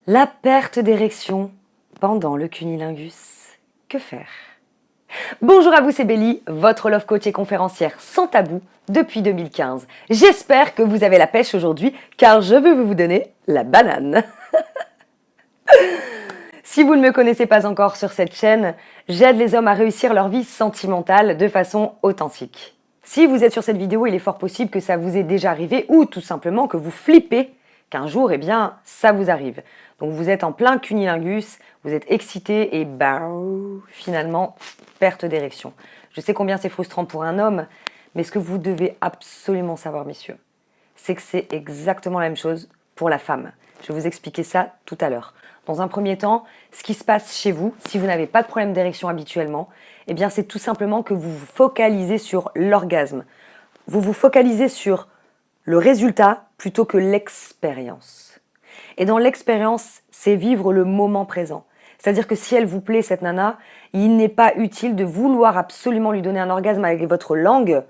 La perte d'érection pendant le cunnilingus. Que faire? Bonjour à vous, c'est Bélie, votre love coach et conférencière sans tabou depuis 2015. J'espère que vous avez la pêche aujourd'hui car je veux vous donner la banane. Si vous ne me connaissez pas encore sur cette chaîne, j'aide les hommes à réussir leur vie sentimentale de façon authentique. Si vous êtes sur cette vidéo, il est fort possible que ça vous est déjà arrivé ou tout simplement que vous flippez qu'un jour, ça vous arrive. Donc vous êtes en plein cunnilingus, vous êtes excité et finalement, perte d'érection. Je sais combien c'est frustrant pour un homme, mais ce que vous devez absolument savoir, messieurs, c'est que c'est exactement la même chose pour la femme. Je vais vous expliquer ça tout à l'heure. Dans un premier temps, ce qui se passe chez vous, si vous n'avez pas de problème d'érection habituellement, eh bien c'est tout simplement que vous vous focalisez sur l'orgasme. Vous vous focalisez sur le résultat plutôt que l'expérience. Et dans l'expérience, c'est vivre le moment présent. C'est-à-dire que si elle vous plaît, cette nana, il n'est pas utile de vouloir absolument lui donner un orgasme avec votre langue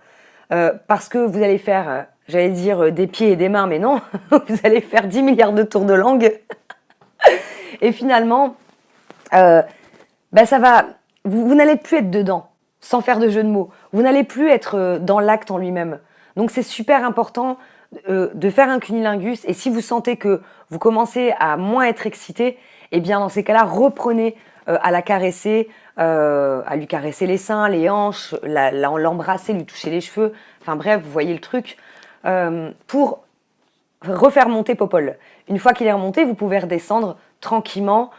parce que vous allez faire, j'allais dire des pieds et des mains, mais non, vous allez faire 10 milliards de tours de langue. Et finalement, vous n'allez plus être dedans, sans faire de jeu de mots. Vous n'allez plus être dans l'acte en lui-même. Donc c'est super important de faire un cunnilingus. Et si vous sentez que vous commencez à moins être excité, eh bien dans ces cas-là, reprenez à la caresser, à lui caresser les seins, les hanches, l'embrasser, lui toucher les cheveux. Enfin bref, vous voyez le truc. Pour refaire monter Popol. Une fois qu'il est remonté, vous pouvez redescendre tranquillement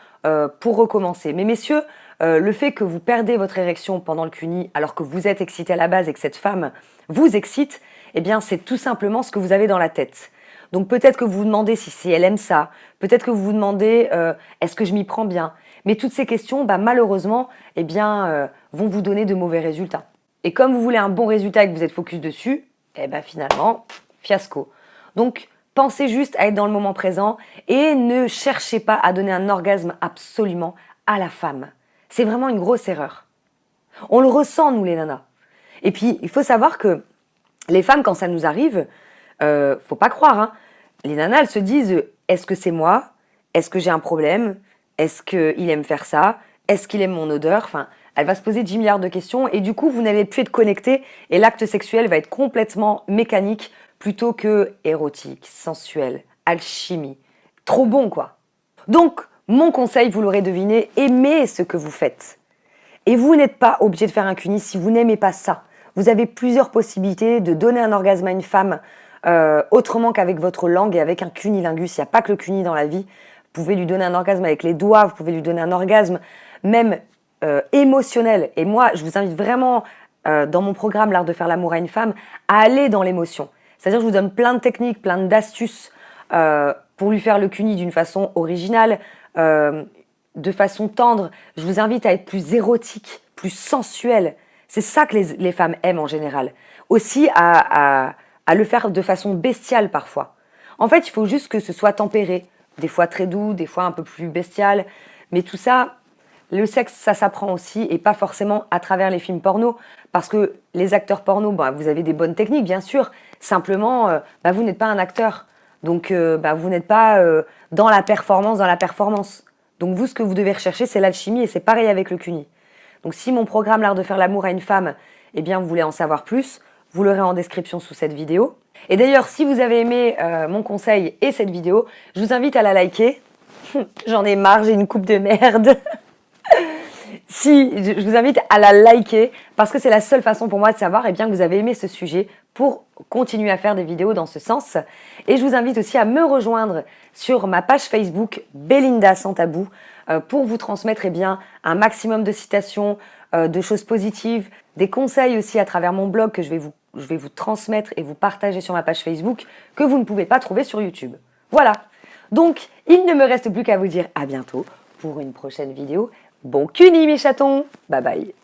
pour recommencer. Mais messieurs, le fait que vous perdez votre érection pendant le cuni alors que vous êtes excité à la base et que cette femme vous excite, eh bien c'est tout simplement ce que vous avez dans la tête. Donc peut-être que vous vous demandez si elle aime ça, peut-être que vous vous demandez est-ce que je m'y prends bien. Mais toutes ces questions, malheureusement, vont vous donner de mauvais résultats. Et comme vous voulez un bon résultat et que vous êtes focus dessus, finalement, fiasco. Donc pensez juste à être dans le moment présent et ne cherchez pas à donner un orgasme absolument à la femme. C'est vraiment une grosse erreur. On le ressent, nous les nanas. Et puis, il faut savoir que les femmes, quand ça nous arrive, faut pas croire, hein, les nanas, elles se disent, est-ce que c'est moi? Est-ce que j'ai un problème? Est-ce qu'il aime faire ça? Est-ce qu'il aime mon odeur? Enfin, elle va se poser 10 milliards de questions et du coup, vous n'allez plus être connecté et l'acte sexuel va être complètement mécanique plutôt que érotique, sensuel, alchimie. Trop bon, quoi. Donc, mon conseil, vous l'aurez deviné, aimez ce que vous faites. Et vous n'êtes pas obligé de faire un cuni si vous n'aimez pas ça. Vous avez plusieurs possibilités de donner un orgasme à une femme autrement qu'avec votre langue et avec un cunnilingus. Il n'y a pas que le cuni dans la vie. Vous pouvez lui donner un orgasme avec les doigts, vous pouvez lui donner un orgasme même émotionnel. Et moi, je vous invite vraiment, dans mon programme L'Art de faire l'amour à une femme, à aller dans l'émotion. C'est-à-dire que je vous donne plein de techniques, plein d'astuces pour lui faire le cuni d'une façon originale, de façon tendre. Je vous invite à être plus érotique, plus sensuel. C'est ça que les femmes aiment en général. Aussi à le faire de façon bestiale parfois. En fait, il faut juste que ce soit tempéré. Des fois très doux, des fois un peu plus bestial. Mais tout ça, le sexe, ça s'apprend aussi et pas forcément à travers les films porno. Parce que les acteurs porno, vous avez des bonnes techniques, bien sûr. Simplement, vous n'êtes pas un acteur. Donc, vous n'êtes pas dans la performance. Donc, vous, ce que vous devez rechercher, c'est l'alchimie et c'est pareil avec le cuni. Donc, si mon programme L'Art de faire l'amour à une femme, vous voulez en savoir plus, vous l'aurez en description sous cette vidéo. Et d'ailleurs, si vous avez aimé mon conseil et cette vidéo, je vous invite à la liker. J'en ai marre, j'ai une coupe de merde. Je vous invite à la liker parce que c'est la seule façon pour moi de savoir que vous avez aimé ce sujet pour continuer à faire des vidéos dans ce sens. Et je vous invite aussi à me rejoindre sur ma page Facebook Belinda sans tabou pour vous transmettre un maximum de citations, de choses positives, des conseils aussi à travers mon blog que je vais vous transmettre et vous partager sur ma page Facebook que vous ne pouvez pas trouver sur YouTube. Voilà. Donc, il ne me reste plus qu'à vous dire à bientôt pour une prochaine vidéo. Bon cuni mes chatons. Bye bye.